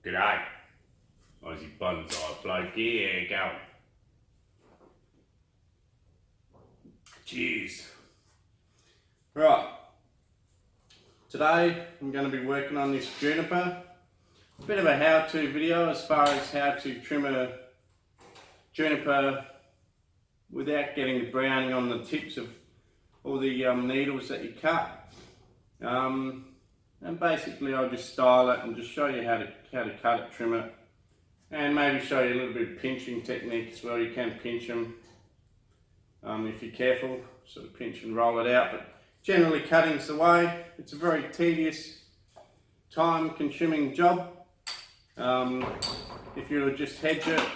G'day, Aussie Bonsai bloke here, going. Cheers. Right, today I'm going to be working on this Juniper. A bit of a how-to video as far as how to trim a Juniper without getting the browning on the tips of all the needles that you cut. And basically I'll just style it and just show you how to cut it, trim it, and maybe show you a little bit of pinching technique as well. You can pinch them if you're careful, sort of pinch and roll it out, but generally cutting's the way. It's a very tedious, time consuming job. If you would just hedge it, it'd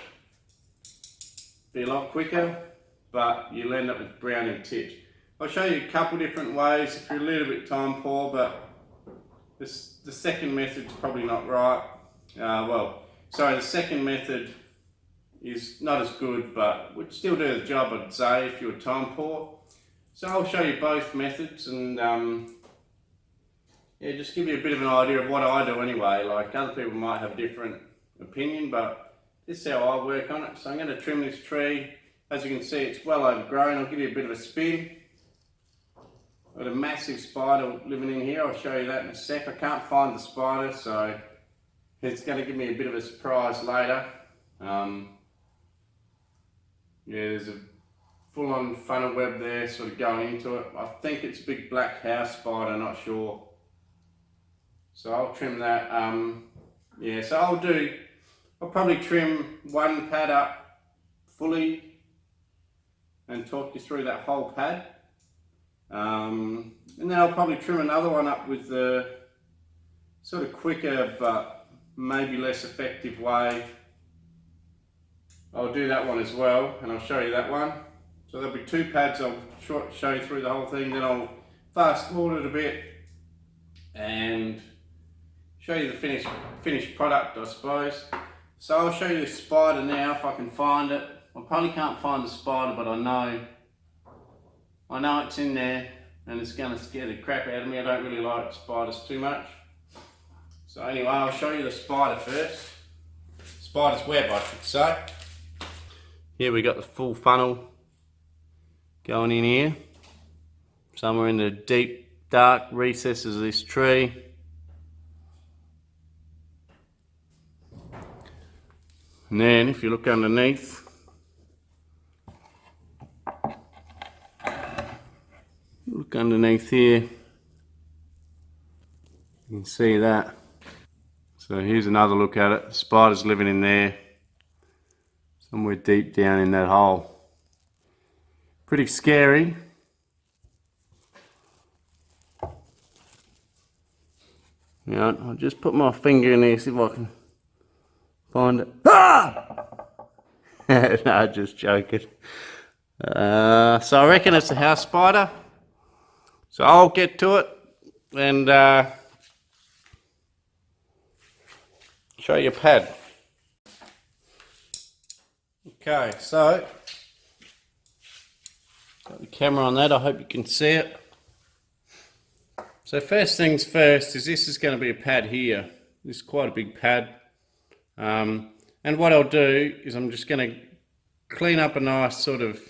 be a lot quicker, but you'll end up with browning tips. I'll show you a couple different ways if you're a little bit time poor, but the second method's probably not right. The second method is not as good, but would still do the job, I'd say, if you were time poor. So I'll show you both methods and just give you a bit of an idea of what I do anyway. Like, other people might have a different opinion, but this is how I work on it. So I'm going to trim this tree. As you can see, it's well overgrown. I'll give you a bit of a spin. Got a massive spider living in here. I'll show you that in a sec. I can't find the spider, so it's going to give me a bit of a surprise later. There's a full-on funnel web there sort of going into it. I think it's a big black house spider, not sure. So I'll trim that. So I'll probably trim one pad up fully and talk you through that whole pad. And then I'll probably trim another one up with the sort of quicker but maybe less effective way. I'll do that one as well, and I'll show you that one. So there'll be two pads. I'll show you through the whole thing, then I'll fast forward it a bit and show you the finished product, I suppose. So I'll show you the spider now if I can find it. I probably can't find the spider, but I know it's in there and it's going to scare the crap out of me. I don't really like spiders too much. So anyway, I'll show you the spider first. Spider's web, I should say. Here we got the full funnel going in here. Somewhere in the deep, dark recesses of this tree. And then if you look underneath, here, you can see that. So here's another look at it. The spider's living in there, somewhere deep down in that hole. Pretty scary. Yeah, I'll just put my finger in there, see if I can find it. Ah! No, just joking. So I reckon it's a house spider. So I'll get to it and show you a pad. Okay, so got the camera on that. I hope you can see it. So first things first is this is going to be a pad here. This is quite a big pad. And what I'll do is I'm just going to clean up a nice sort of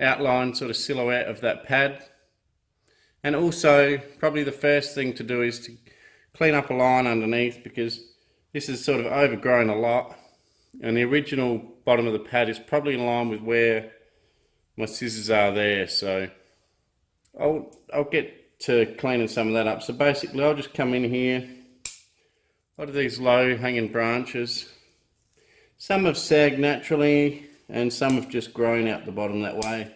outline, sort of silhouette of that pad. And also probably the first thing to do is to clean up a line underneath, because this is sort of overgrown a lot and the original bottom of the pad is probably in line with where my scissors are there. So I'll get to cleaning some of that up. So basically I'll just come in here. A lot of these low hanging branches, some have sagged naturally and some have just grown out the bottom that way.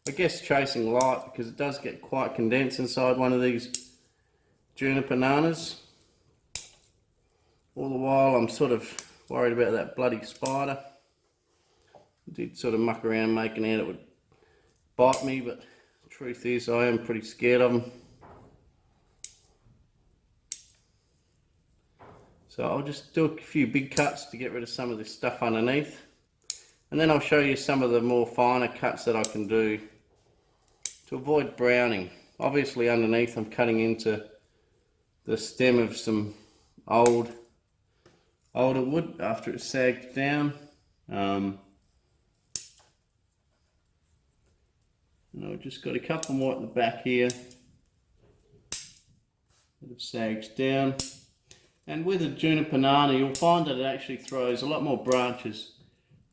I guess chasing light, because it does get quite condensed inside one of these Juniper nanas. All the while I'm sort of worried about that bloody spider. I did sort of muck around making out it would bite me, but the truth is I am pretty scared of them. So I'll just do a few big cuts to get rid of some of this stuff underneath. And then I'll show you some of the more finer cuts that I can do to avoid browning. Obviously underneath I'm cutting into the stem of some older wood after it's sagged down. And I've just got a couple more at the back here that have sagged down. And with a juniper banana, you'll find that it actually throws a lot more branches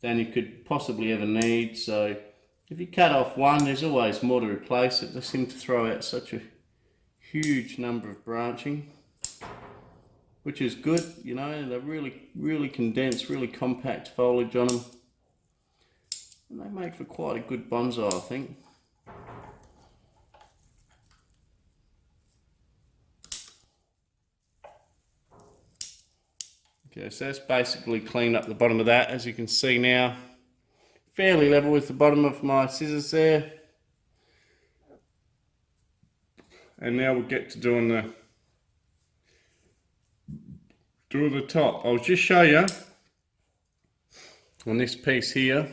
than you could possibly ever need. So if you cut off one, there's always more to replace it. They seem to throw out such a huge number of branching, which is good, you know. They're really condensed, really compact foliage on them. And they make for quite a good bonsai, I think. Okay, so that's basically cleaned up the bottom of that, as you can see now. Fairly level with the bottom of my scissors there. And now we'll get to doing the top. I'll just show you on this piece here.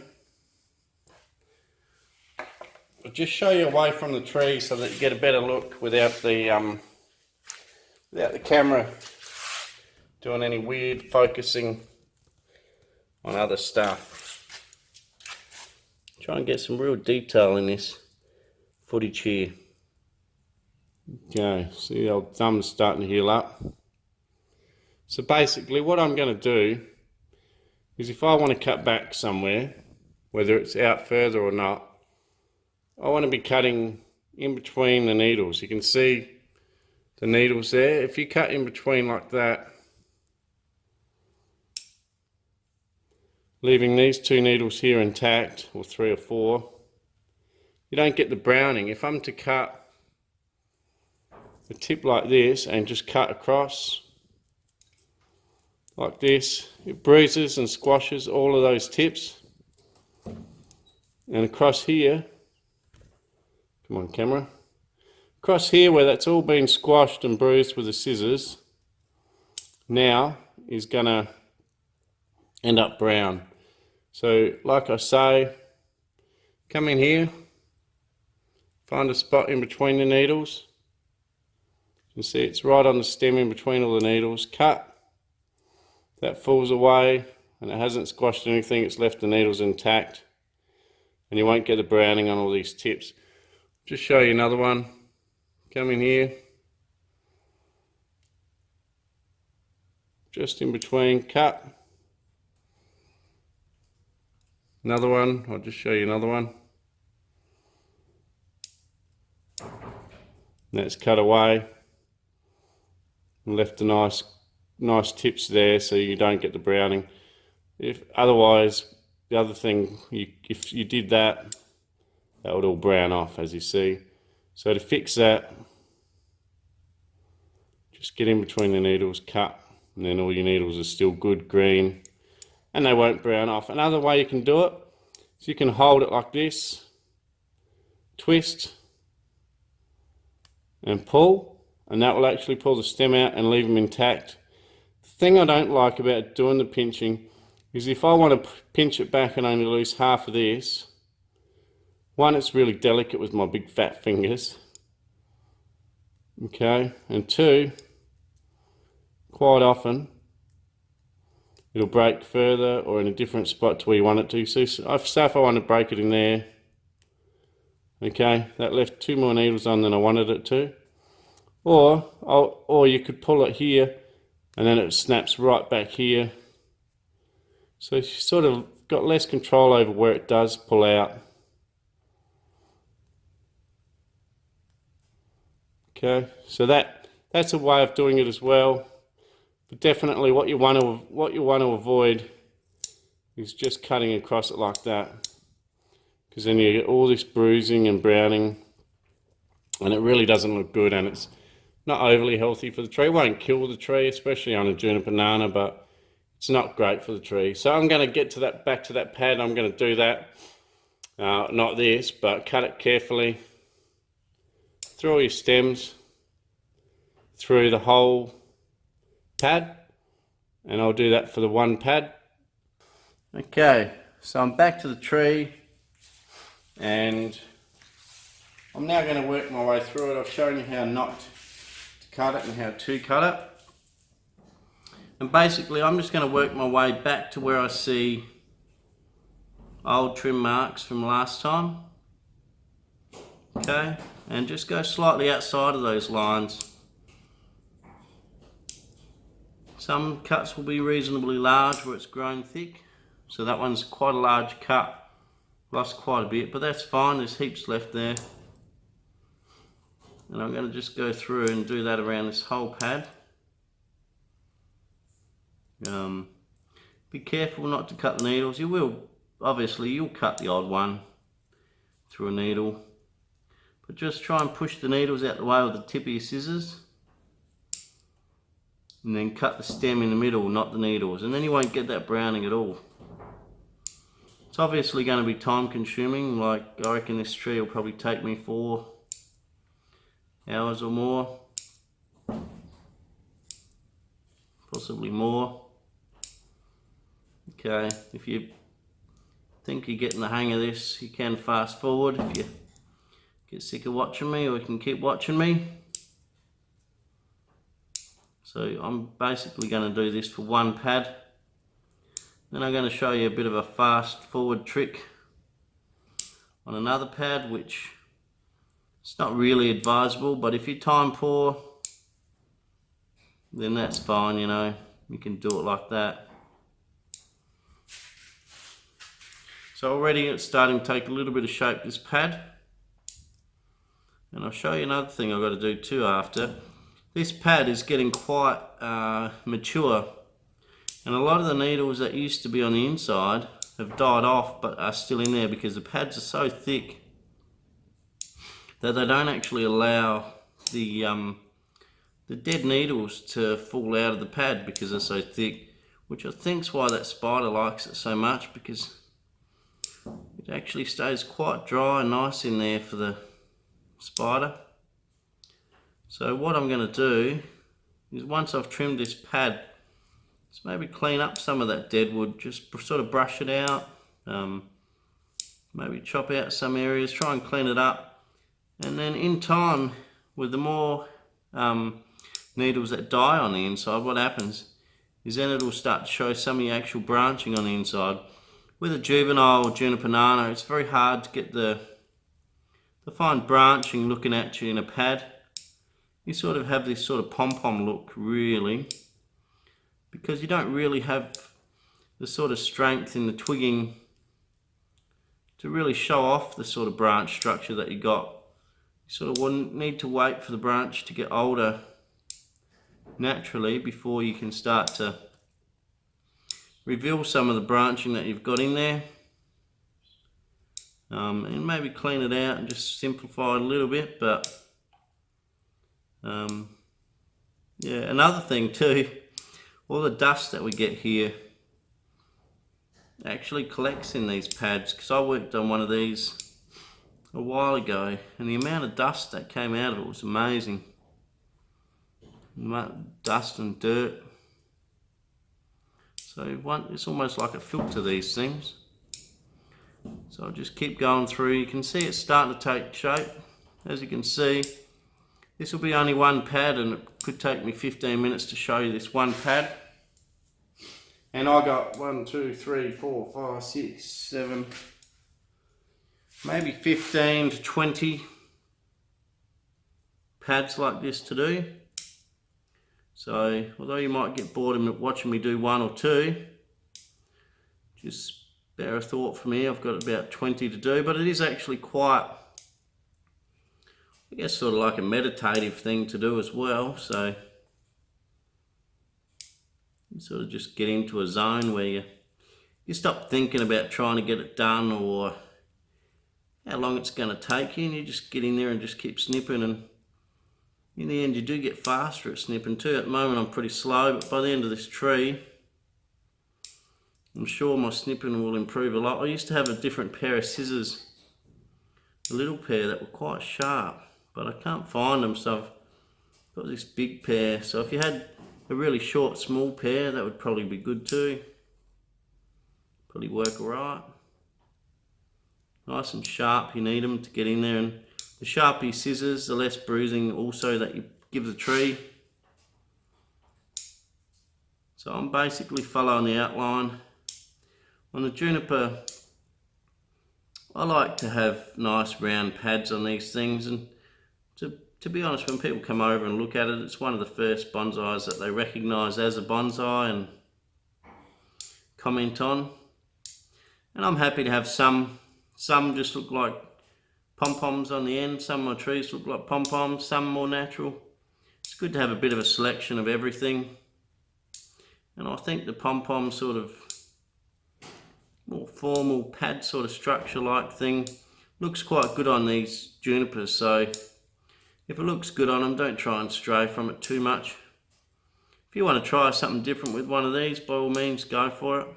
I'll just show you away from the tree so that you get a better look without the camera doing any weird focusing on other stuff. Try and get some real detail in this footage here. Okay, see the old thumb's starting to heal up. So basically what I'm going to do is, if I want to cut back somewhere, whether it's out further or not, I want to be cutting in between the needles. You can see the needles there. If you cut in between like that, leaving these two needles here intact, or 3 or 4, you don't get the browning. If I'm to cut a tip like this and just cut across like this, it bruises and squashes all of those tips. And across here, come on camera, across here where that's all been squashed and bruised with the scissors, now is gonna end up brown. So like I say, come in here, find a spot in between the needles. You can see it's right on the stem in between all the needles. Cut, that falls away and it hasn't squashed anything, it's left the needles intact, and you won't get the browning on all these tips. Just show you another one. Come in here, just in between, cut. Another one, I'll just show you another one. That's cut away and left the nice tips there so you don't get the browning. If otherwise, the other thing, if you did that, that would all brown off, as you see. So to fix that, just get in between the needles, cut, and then all your needles are still good green and they won't brown off. Another way you can do it is you can hold it like this, twist and pull, and that will actually pull the stem out and leave them intact. The thing I don't like about doing the pinching is if I want to pinch it back and only lose half of this, one, it's really delicate with my big fat fingers, okay, and two, quite often it'll break further or in a different spot to where you want it to. So say if I want to break it in there, okay, that left 2 more needles on than I wanted it to. Or you could pull it here and then it snaps right back here. So you sort of got less control over where it does pull out. Okay, so that's a way of doing it as well. But definitely what you want to avoid is just cutting across it like that, because then you get all this bruising and browning and it really doesn't look good, and it's not overly healthy for the tree. It won't kill the tree, especially on a juniper banana, but it's not great for the tree. So I'm going to get to that, back to that pad. I'm going to do that, not this, but cut it carefully through all your stems, through the whole pad, and I'll do that for the one pad. Okay, so I'm back to the tree and I'm now going to work my way through it. I've shown you how not to cut it and how to cut it. And basically I'm just going to work my way back to where I see old trim marks from last time. Okay, and just go slightly outside of those lines. Some cuts will be reasonably large where it's grown thick, so that one's quite a large cut, lost quite a bit, but that's fine, there's heaps left there. And I'm going to just go through and do that around this whole pad. Be careful not to cut the needles. You will, obviously you'll cut the odd one through a needle, but just try and push the needles out the way with the tip of your scissors, and then cut the stem in the middle, not the needles, and then you won't get that browning at all. It's obviously going to be time consuming, like I reckon this tree will probably take me 4 hours or more, possibly more. Okay, if you think you're getting the hang of this, you can fast forward if you get sick of watching me, or you can keep watching me. So I'm basically going to do this for one pad. Then I'm going to show you a bit of a fast forward trick on another pad, which it's not really advisable, but if you're time poor, then that's fine, you know, you can do it like that. So already it's starting to take a little bit of shape, this pad. And I'll show you another thing I've got to do too after. This pad is getting quite mature, and a lot of the needles that used to be on the inside have died off but are still in there because the pads are so thick that they don't actually allow the dead needles to fall out of the pad because they're so thick, which I think is why that spider likes it so much, because it actually stays quite dry and nice in there for the spider. So what I'm going to do is, once I've trimmed this pad, just maybe clean up some of that dead wood, just sort of brush it out, maybe chop out some areas, try and clean it up, and then in time, with the more needles that die on the inside, what happens is then it'll start to show some of the actual branching on the inside. With a juvenile Juniper nano, it's very hard to get the fine branching looking at you in a pad. You sort of have this sort of pom-pom look, really, because you don't really have the sort of strength in the twigging to really show off the sort of branch structure that you got. You sort of wouldn't need to wait for the branch to get older naturally before you can start to reveal some of the branching that you've got in there, and maybe clean it out and just simplify it a little bit. But yeah, another thing too, all the dust that we get here actually collects in these pads, because I worked on one of these a while ago and the amount of dust that came out of it was amazing. Dust and dirt. So it's almost like a filter, these things. So I'll just keep going through. You can see it's starting to take shape. As you can see, this will be only one pad, and it could take me 15 minutes to show you this one pad. And I got 1, 2, 3, 4, 5, 6, 7, maybe 15 to 20 pads like this to do. So although you might get bored of watching me do 1 or 2, just bear a thought for me. I've got about 20 to do, but it is actually quite, I guess, sort of like a meditative thing to do as well. So you sort of just get into a zone where you stop thinking about trying to get it done or how long it's going to take you, and you just get in there and just keep snipping, and in the end you do get faster at snipping too. At the moment I'm pretty slow, but by the end of this tree I'm sure my snipping will improve a lot. I used to have a different pair of scissors, a little pair that were quite sharp, but I can't find them, so I've got this big pair. So if you had a really short small pair, that would probably be good too. Probably work alright. Nice and sharp, you need them to get in there, and the sharper your scissors, the less bruising also that you give the tree. So I'm basically following the outline. On the Juniper, I like to have nice round pads on these things, and to be honest, when people come over and look at it, it's one of the first bonsais that they recognise as a bonsai and comment on. And I'm happy to have some just look like pom-poms on the end, some of my trees look like pom-poms, some more natural. It's good to have a bit of a selection of everything. And I think the pom-pom sort of more formal pad sort of structure like thing looks quite good on these junipers, so if it looks good on them, don't try and stray from it too much. If you want to try something different with one of these, by all means go for it.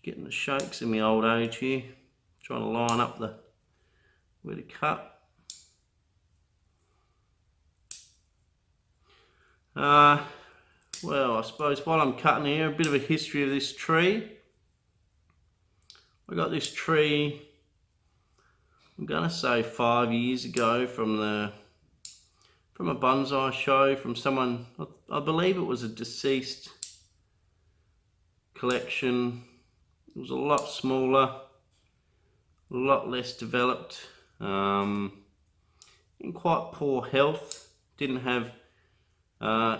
Getting the shakes in my old age here, trying to line up where to cut. Well, I suppose while I'm cutting here, a bit of a history of this tree. I got this tree, I'm gonna say 5 years ago, from a bonsai show from someone. I believe it was a deceased collection. It was a lot smaller, a lot less developed, in quite poor health. Didn't have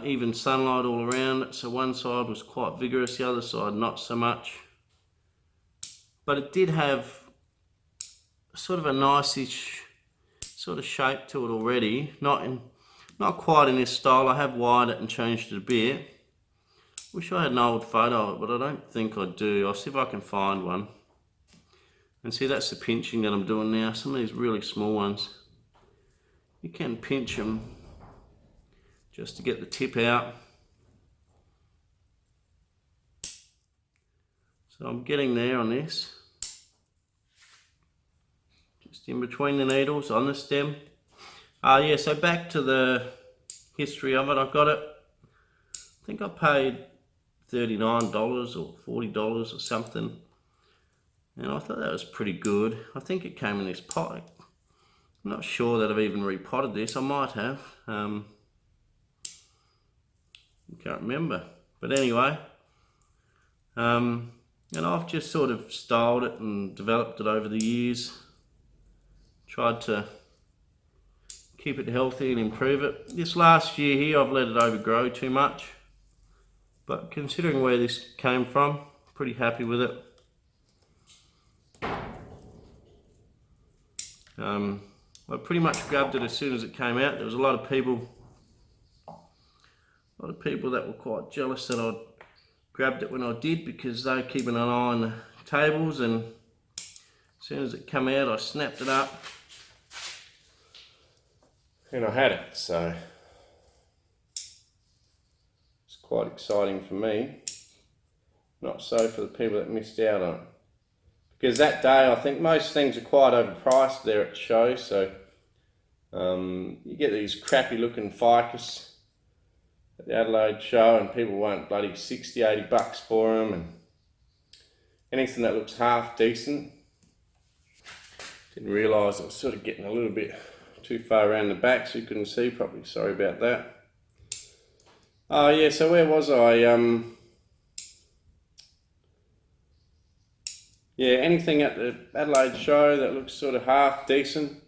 even sunlight all around it, so one side was quite vigorous, the other side not so much. But it did have sort of a nice-ish sort of shape to it already. Not quite in this style. I have wired it and changed it a bit. Wish I had an old photo of it, but I don't think I do. I'll see if I can find one. And see, that's the pinching that I'm doing now. Some of these really small ones, you can pinch them just to get the tip out. So I'm getting there on this. Just in between the needles on the stem. Yeah, so back to the history of it. I got it, I think I paid $39 or $40 or something. And I thought that was pretty good. I think it came in this pot. I'm not sure that I've even repotted this. I might have. Can't remember, but anyway, and I've just sort of styled it and developed it over the years, tried to keep it healthy and improve it. This last year here I've let it overgrow too much, but considering where this came from, pretty happy with it. I pretty much grabbed it as soon as it came out. There was a lot of people that were quite jealous that I'd grabbed it when I did, because they were keeping an eye on the tables, and as soon as it came out I snapped it up and I had it. So it's quite exciting for me, not so for the people that missed out on it, because that day I think most things are quite overpriced there at the show. So you get these crappy looking ficus at the Adelaide show and people want bloody $60, $80 for them, and anything that looks half decent. Didn't realise I was sort of getting a little bit too far around the back so you couldn't see properly. Sorry about that. Yeah, so where was I? Yeah, anything at the Adelaide show that looks sort of half decent,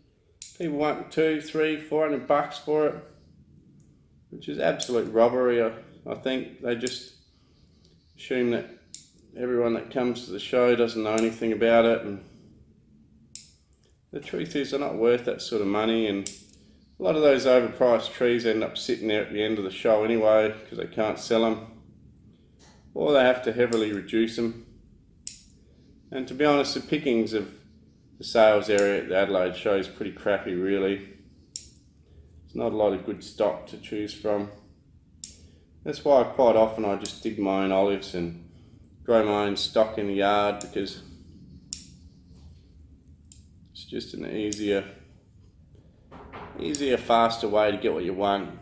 people want $200, $300, $400 for it, which is absolute robbery. I think they just assume that everyone that comes to the show doesn't know anything about it, and the truth is they're not worth that sort of money, and a lot of those overpriced trees end up sitting there at the end of the show anyway because they can't sell them, or they have to heavily reduce them. And to be honest, the pickings of the sales area at the Adelaide show is pretty crappy really. There's not a lot of good stock to choose from. That's why quite often I just dig my own olives and grow my own stock in the yard, because it's just an easier, faster way to get what you want,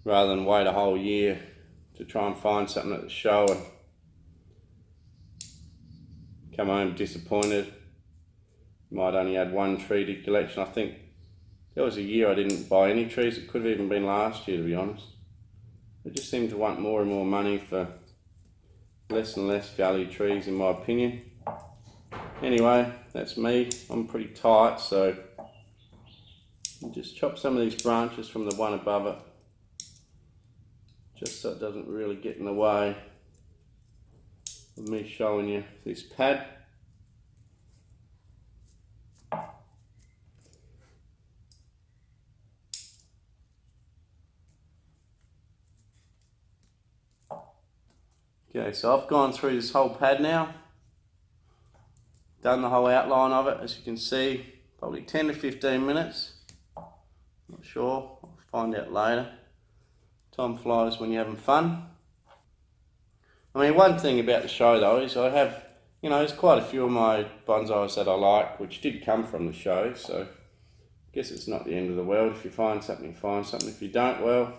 rather than wait a whole year to try and find something at the show and come home disappointed. Might only add one tree to your collection. I think there was a year I didn't buy any trees. It could have even been last year, to be honest. I just seem to want more and more money for less and less valued trees, in my opinion. Anyway, that's me. I'm pretty tight, so I'll just chop some of these branches from the one above it, just so it doesn't really get in the way of me showing you this pad. Okay, so I've gone through this whole pad now, done the whole outline of it, as you can see, probably 10 to 15 minutes. Not sure, I'll find out later. Time flies when you're having fun. I mean, one thing about the show though is I have, you know, there's quite a few of my bonsais that I like, which did come from the show, so I guess it's not the end of the world. If you find something, find something. If you don't, well,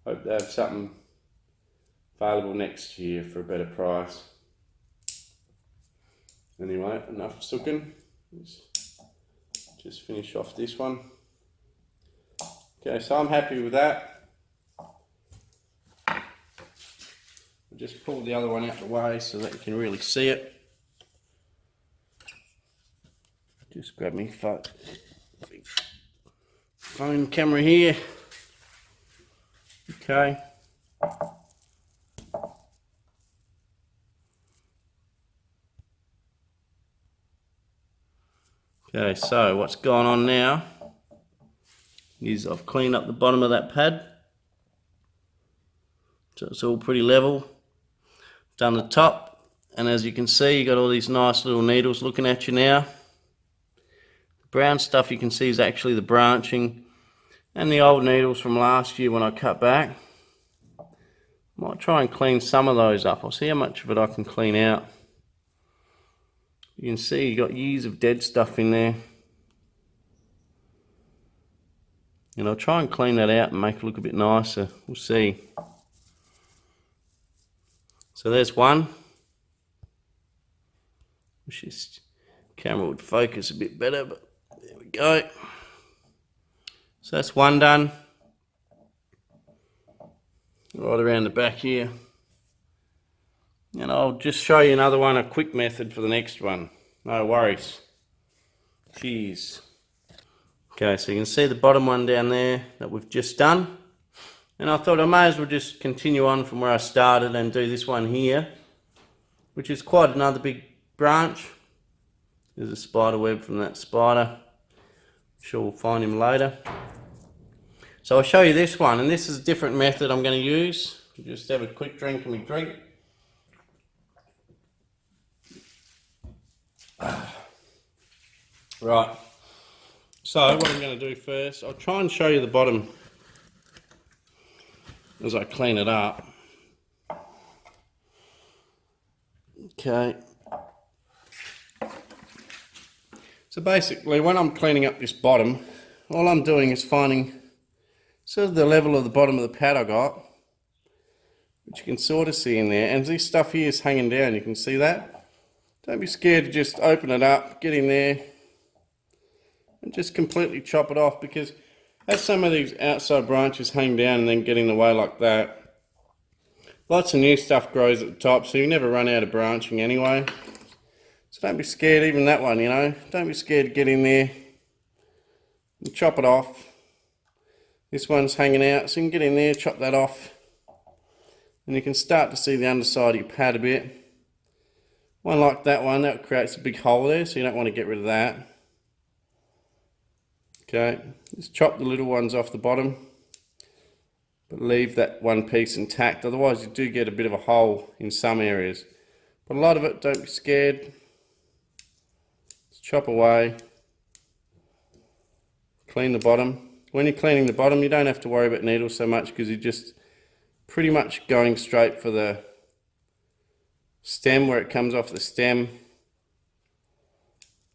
hope they have something available next year for a better price. Anyway, enough sooking. Just finish off this one. Okay, so I'm happy with that. I'll just pull the other one out the way so that you can really see it. Just grab me phone camera here. Okay. Okay, so what's going on now is I've cleaned up the bottom of that pad, so it's all pretty level. Done the top, and as you can see, you got all these nice little needles looking at you now. The brown stuff you can see is actually the branching and the old needles from last year when I cut back. Might try and clean some of those up. I'll see how much of it I can clean out. You can see you got years of dead stuff in there. And I'll try and clean that out and make it look a bit nicer. We'll see. So there's one. Wish this camera would focus a bit better, but there we go. So that's one done. Right around the back here. And I'll just show you another one, a quick method for the next one. No worries. Cheers. Okay, so you can see the bottom one down there that we've just done. And I thought I may as well just continue on from where I started and do this one here, which is quite another big branch. There's a spider web from that spider. I'm sure we'll find him later. So I'll show you this one, and this is a different method I'm going to use. Just have a quick drink of my drink. Right, so what I'm going to do first, I'll try and show you the bottom as I clean it up. Okay. So basically when I'm cleaning up this bottom, all I'm doing is finding sort of the level of the bottom of the pad I got, which you can sort of see in there, and this stuff here is hanging down, you can see that. Don't be scared to just open it up, get in there, and just completely chop it off, because as some of these outside branches hang down and then get in the way like that, lots of new stuff grows at the top, so you never run out of branching anyway. So don't be scared, even that one, you know, don't be scared to get in there and chop it off. This one's hanging out, so you can get in there, chop that off, and you can start to see the underside of your pad a bit. One like that one, that creates a big hole there, so you don't want to get rid of that. Okay, just chop the little ones off the bottom, but leave that one piece intact, otherwise you do get a bit of a hole in some areas. But a lot of it, don't be scared. Just chop away. Clean the bottom. When you're cleaning the bottom, you don't have to worry about needles so much, because you're just pretty much going straight for the stem, where it comes off the stem,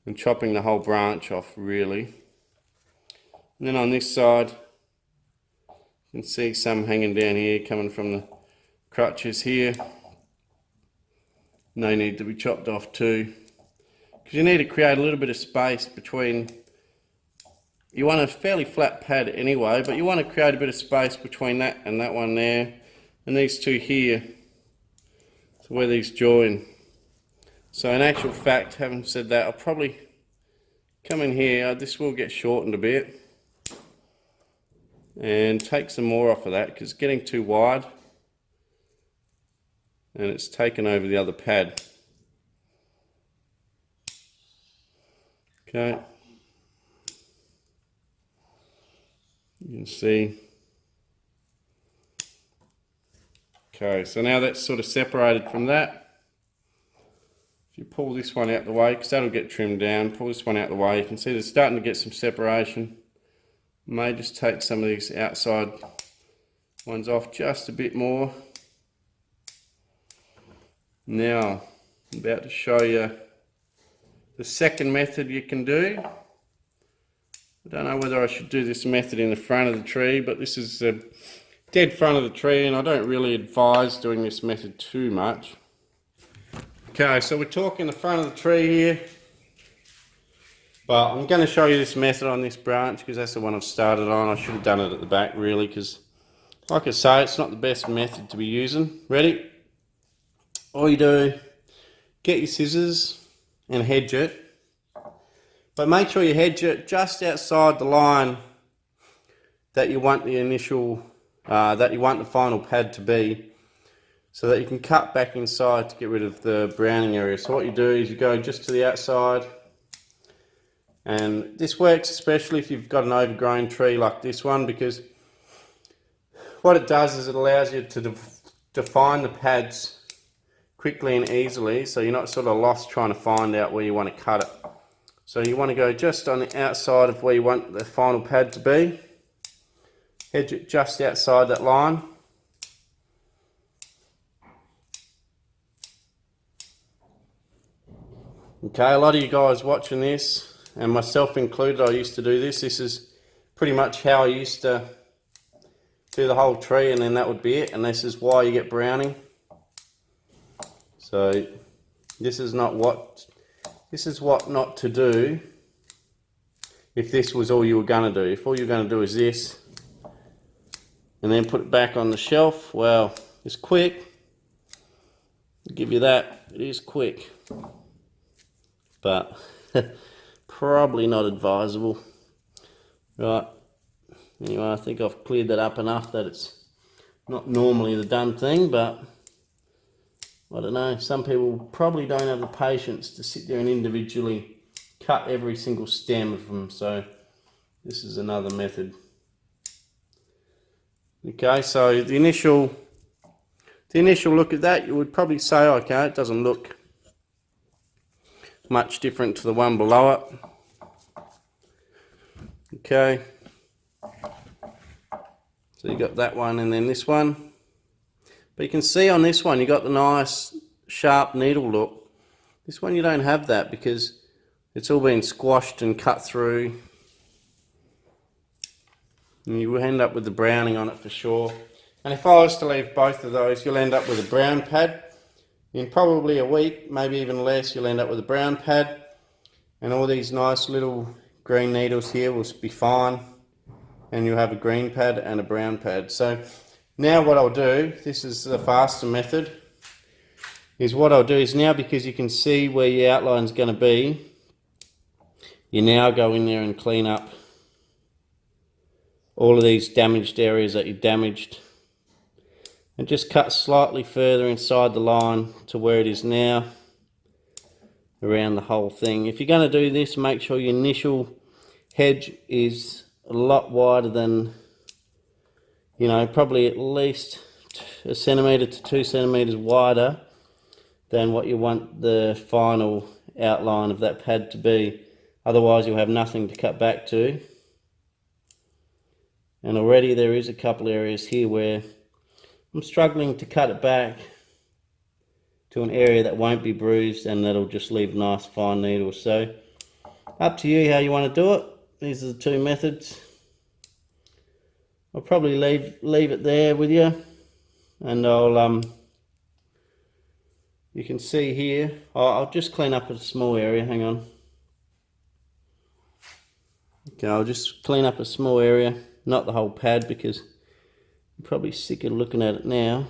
and chopping the whole branch off really. And then on this side, you can see some hanging down here, coming from the crutches here. They need to be chopped off too, because you need to create a little bit of space between you want a fairly flat pad anyway, but you want to create a bit of space between that and that one there, and these two here, so where these join. So in actual fact, having said that, I'll probably come in here, this will get shortened a bit, and take some more off of that because it's getting too wide and it's taken over the other pad. Okay, you can see. Okay, so now that's sort of separated from that. If you pull this one out the way, because that'll get trimmed down, pull this one out the way, you can see they're starting to get some separation. May just take some of these outside ones off just a bit more. Now, I'm about to show you the second method you can do. I don't know whether I should do this method in the front of the tree, but this is the dead front of the tree, and I don't really advise doing this method too much. Okay, so we're talking the front of the tree here, but I'm going to show you this method on this branch because that's the one I've started on. I should have done it at the back really, because like I say, it's not the best method to be using. Ready? All you do, get your scissors and hedge it, but make sure you hedge it just outside the line that you want the initial, that you want the final pad to be, so that you can cut back inside to get rid of the browning area. So what you do is you go just to the outside, and this works especially if you've got an overgrown tree like this one, because what it does is it allows you to define the pads quickly and easily, so you're not sort of lost trying to find out where you want to cut it. So you want to go just on the outside of where you want the final pad to be, hedge it just outside that line. Okay, a lot of you guys watching this, and myself included, I used to do this. This is pretty much how I used to do the whole tree, and then that would be it, and this is why you get browning. So this is what not to do if this was all you were going to do. If all you're going to do is this and then put it back on the shelf, well, it's quick. I'll give you that, it is quick, but probably not advisable. Right, anyway, I think I've cleared that up enough that it's not normally the done thing, but I don't know, some people probably don't have the patience to sit there and individually cut every single stem of them, so this is another method. Okay, so the initial look at that, you would probably say, okay, it doesn't look much different to the one below it. Okay, so you got that one and then this one. But you can see on this one you got the nice sharp needle look. This one you don't have that because it's all been squashed and cut through, and you will end up with the browning on it for sure. And if I was to leave both of those, you'll end up with a brown pad. In probably a week, maybe even less, you'll end up with a brown pad, and all these nice little green needles here will be fine, and you'll have a green pad and a brown pad. So now what I'll do, this is the faster method, is what I'll do is now, because you can see where your outline's going to be, you now go in there and clean up all of these damaged areas that you damaged, and just cut slightly further inside the line to where it is now, around the whole thing. If you're going to do this, make sure your initial hedge is a lot wider than, you know, probably at least a centimetre to 2 centimetres wider than what you want the final outline of that pad to be. Otherwise you'll have nothing to cut back to. And already there is a couple areas here where I'm struggling to cut it back to an area that won't be bruised and that'll just leave nice fine needles. So up to you how you want to do it. These are the two methods. I'll probably leave it there with you, and you can see here, I'll just clean up a small area, hang on. Okay, I'll just clean up a small area, not the whole pad, because you're probably sick of looking at it now.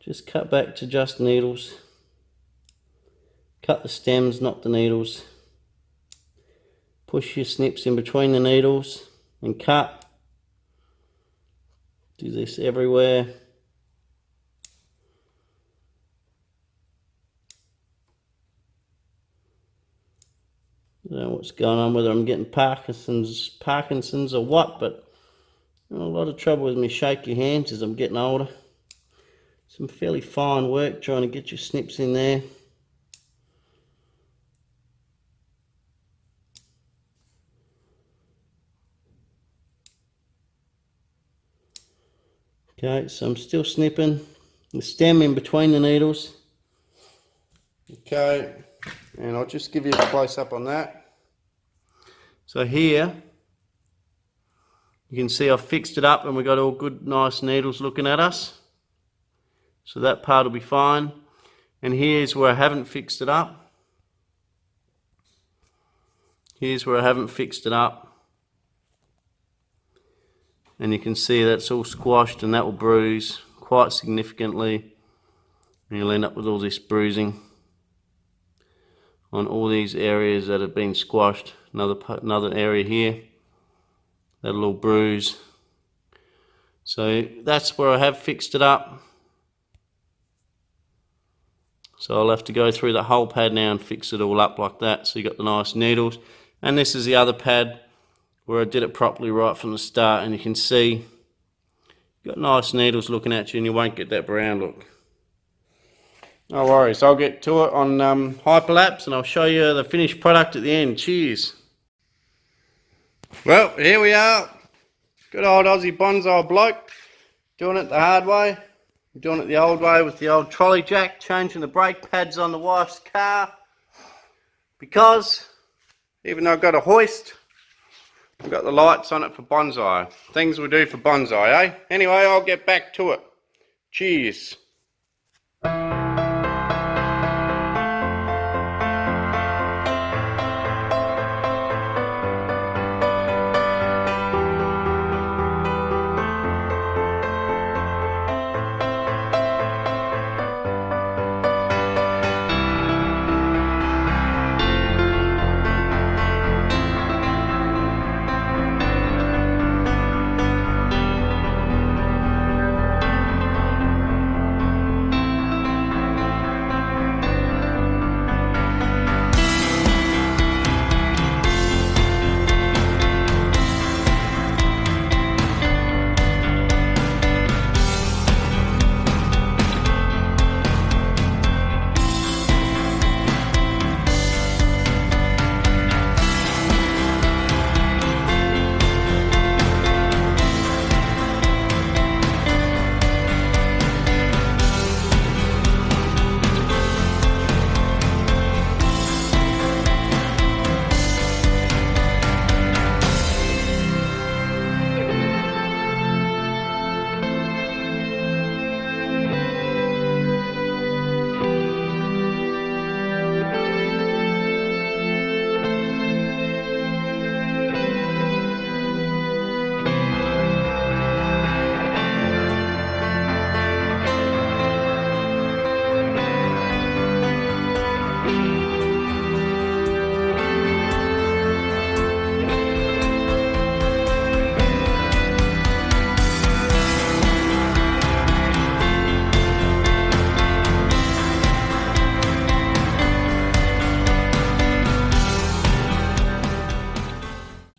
Just cut back to just needles. Cut the stems, not the needles. Push your snips in between the needles and cut. Do this everywhere. I don't know what's going on, whether I'm getting Parkinson's or what, but I'm having a lot of trouble with my shaky hands as I'm getting older. Some fairly fine work trying to get your snips in there. Okay, so I'm still snipping the stem in between the needles. Okay, and I'll just give you a close up on that. So here, you can see I've fixed it up and we've got all good nice needles looking at us. So that part will be fine. And here's where I haven't fixed it up. Here's where I haven't fixed it up. And you can see that's all squashed and that will bruise quite significantly. And you'll end up with all this bruising on all these areas that have been squashed. Another area here, that'll all bruise. So that's where I have fixed it up. So I'll have to go through the whole pad now and fix it all up like that. So you got the nice needles. And this is the other pad where I did it properly right from the start. And you can see you've got nice needles looking at you and you won't get that brown look. No worries, I'll get to it on hyperlapse and I'll show you the finished product at the end. Cheers. Well, here we are. Good old Aussie bonsai bloke. Doing it the hard way. I'm doing it the old way with the old trolley jack, changing the brake pads on the wife's car. Because, even though I've got a hoist, I've got the lights on it for bonsai. Things we do for bonsai, eh? Anyway, I'll get back to it. Cheers.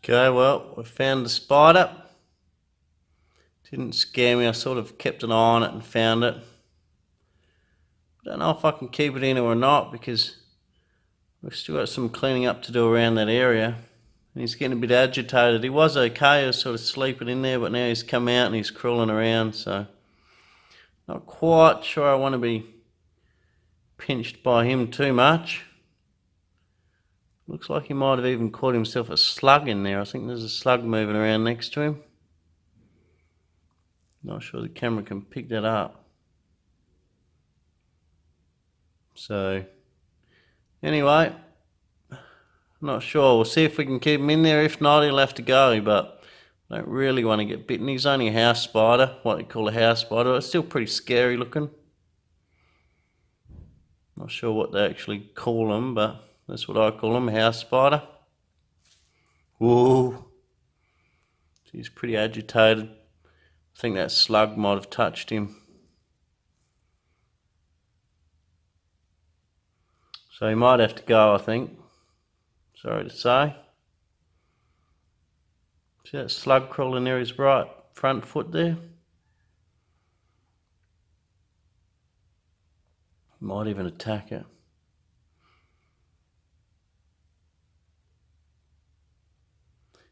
Okay, well, we found the spider. Didn't scare me, I sort of kept an eye on it and found it. Don't know if I can keep it in or not because we've still got some cleaning up to do around that area. And he's getting a bit agitated. He was okay, he was sort of sleeping in there, but now he's come out and he's crawling around, so not quite sure I want to be pinched by him too much. Looks like he might have even caught himself a slug in there. I think there's a slug moving around next to him. Not sure the camera can pick that up. So, anyway, Not sure. We'll see if we can keep him in there. If not, he'll have to go, but I don't really want to get bitten. He's only a house spider, what you call a house spider. It's still pretty scary looking. Not sure what they actually call them, but that's what I call them, a house spider. Whoa. He's pretty agitated. I think that slug might have touched him. So he might have to go, I think. Sorry to say. See that slug crawling near his right front foot there? Might even attack it.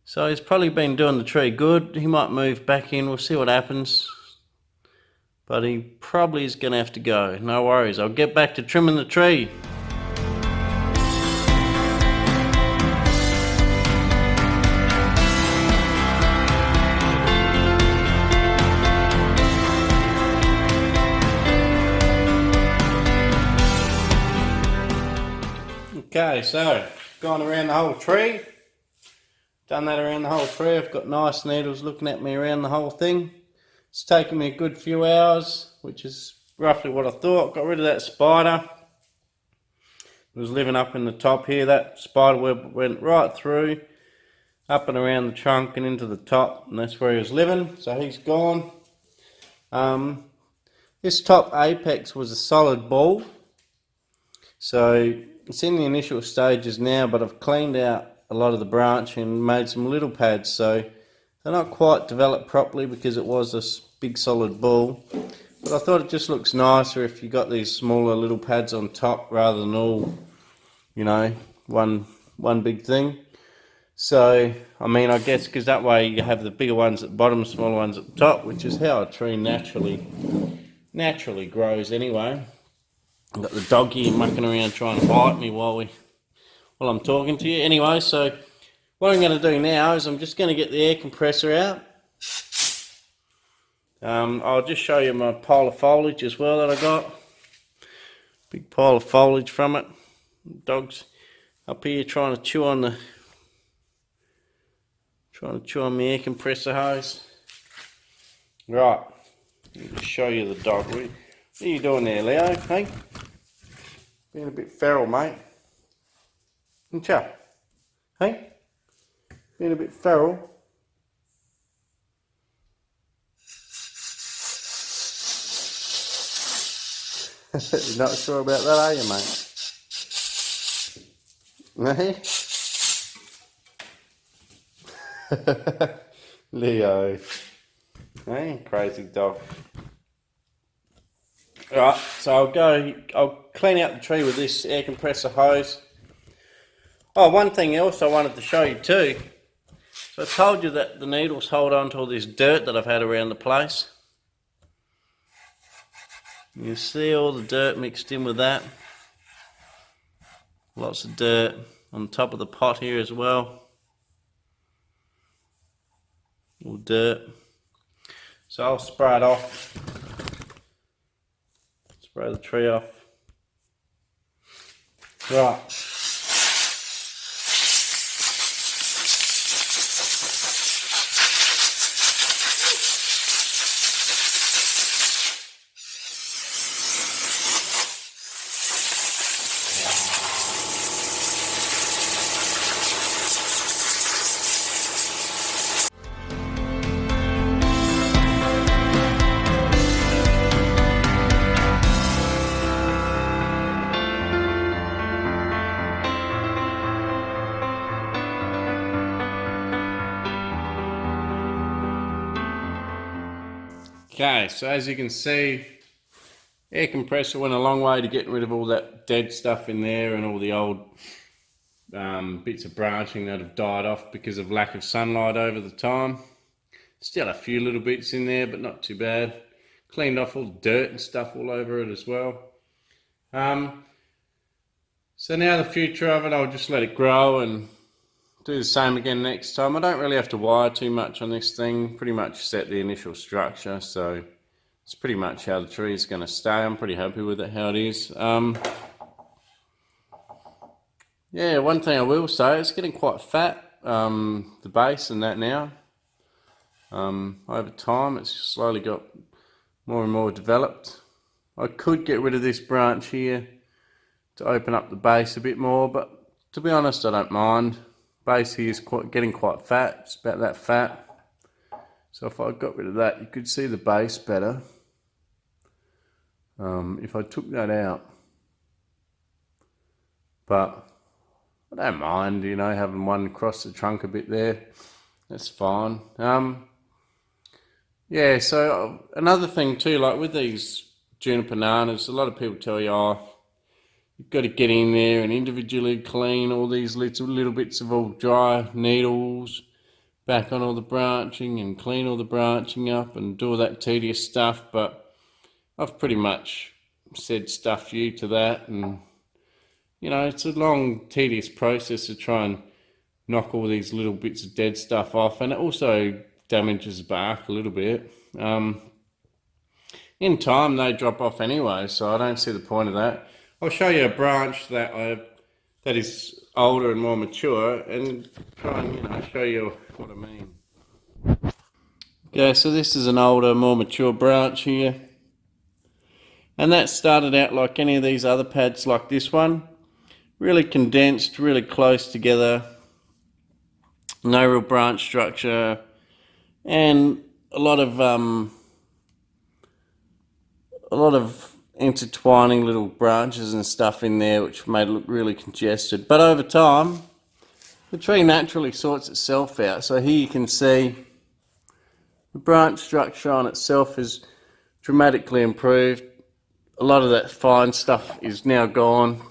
So he's probably been doing the tree good. He might move back in. We'll see what happens. But he probably is going to have to go. No worries. I'll get back to trimming the tree. Okay, so gone around the whole tree. Done that around the whole tree. I've got nice needles looking at me around the whole thing. It's taken me a good few hours, which is roughly what I thought. Got rid of that spider. It was living up in the top here. That spider web went right through, up and around the trunk and into the top, and that's where he was living. So he's gone. This top apex was a solid ball. So it's in the initial stages now, but I've cleaned out a lot of the branching and made some little pads, so they're not quite developed properly because it was a big solid ball. But I thought it just looks nicer if you got these smaller little pads on top rather than all, you know, one big thing. So, I mean, I guess because that way you have the bigger ones at the bottom, smaller ones at the top, which is how a tree naturally grows anyway. I've got the dog here mucking around trying to bite me while I'm talking to you. Anyway, so what I'm going to do now is I'm just going to get the air compressor out. I'll just show you my pile of foliage as well that I got. Big pile of foliage from it. Dog's up here trying to chew on the air compressor hose. Right, let me just show you the dog. What are you doing there, Leo? Hey? Being a bit feral, mate. Isn't ya? Hey? Being a bit feral. You're not sure about that, are you, mate? Hey? Leo. Hey, crazy dog. Alright, so I'll clean out the tree with this air compressor hose. Oh, one thing else I wanted to show you too. So I told you that the needles hold on to all this dirt that I've had around the place. You see all the dirt mixed in with that. Lots of dirt on top of the pot here as well. All dirt. So I'll spray it off. Spray the tree off. Right. Okay, so as you can see, air compressor went a long way to getting rid of all that dead stuff in there and all the old bits of branching that have died off because of lack of sunlight over the time. Still a few little bits in there, but not too bad. Cleaned off all the dirt and stuff all over it as well. So now the future of it, I'll just let it grow and do the same again next time. I don't really have to wire too much on this thing. Pretty much set the initial structure, so it's pretty much how the tree is going to stay. I'm pretty happy with it how it is. Yeah, one thing I will say, it's getting quite fat, the base and that now. Over time, it's just slowly got more and more developed. I could get rid of this branch here to open up the base a bit more, but to be honest, I don't mind. Base here is getting quite fat. It's about that fat. So if I got rid of that, you could see the base better. If I took that out, but I don't mind, you know, having one across the trunk a bit there. That's fine. Yeah, so another thing too, like with these juniper bananas, a lot of people tell you, oh, you've got to get in there and individually clean all these little bits of all dry needles, back on all the branching and clean all the branching up and do all that tedious stuff. But I've pretty much said stuff you to that, and you know, it's a long tedious process to try and knock all these little bits of dead stuff off, and it also damages the bark a little bit. In time they drop off anyway, so I don't see the point of that. I'll show you a branch that is older and more mature, and try and, you know, show you what I mean. Okay, so this is an older, more mature branch here, and that started out like any of these other pads, like this one, really condensed, really close together, no real branch structure, and a lot of intertwining little branches and stuff in there, which made it look really congested. But over time, the tree naturally sorts itself out. So here you can see the branch structure on itself is dramatically improved. A lot of that fine stuff is now gone.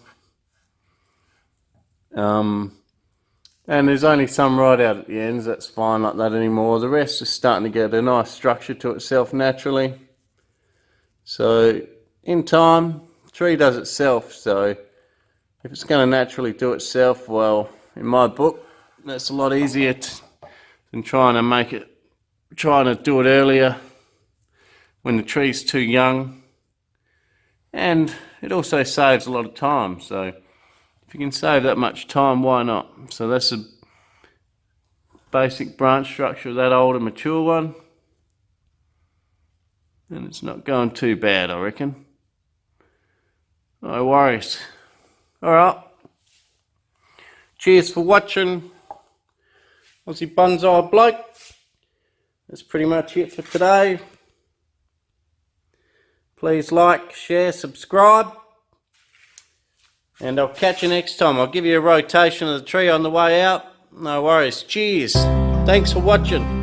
And there's only some right out at the ends that's fine like that anymore. The rest is starting to get a nice structure to itself naturally. So in time, the tree does itself. So if it's going to naturally do itself, well, in my book, that's a lot easier than trying to do it earlier when the tree's too young. And it also saves a lot of time. So if you can save that much time, why not? So that's a basic branch structure of that older mature one. And it's not going too bad, I reckon. No worries. Alright. Cheers for watching. Aussie Bonsai Bloke. That's pretty much it for today. Please like, share, subscribe. And I'll catch you next time. I'll give you a rotation of the tree on the way out. No worries. Cheers. Thanks for watching.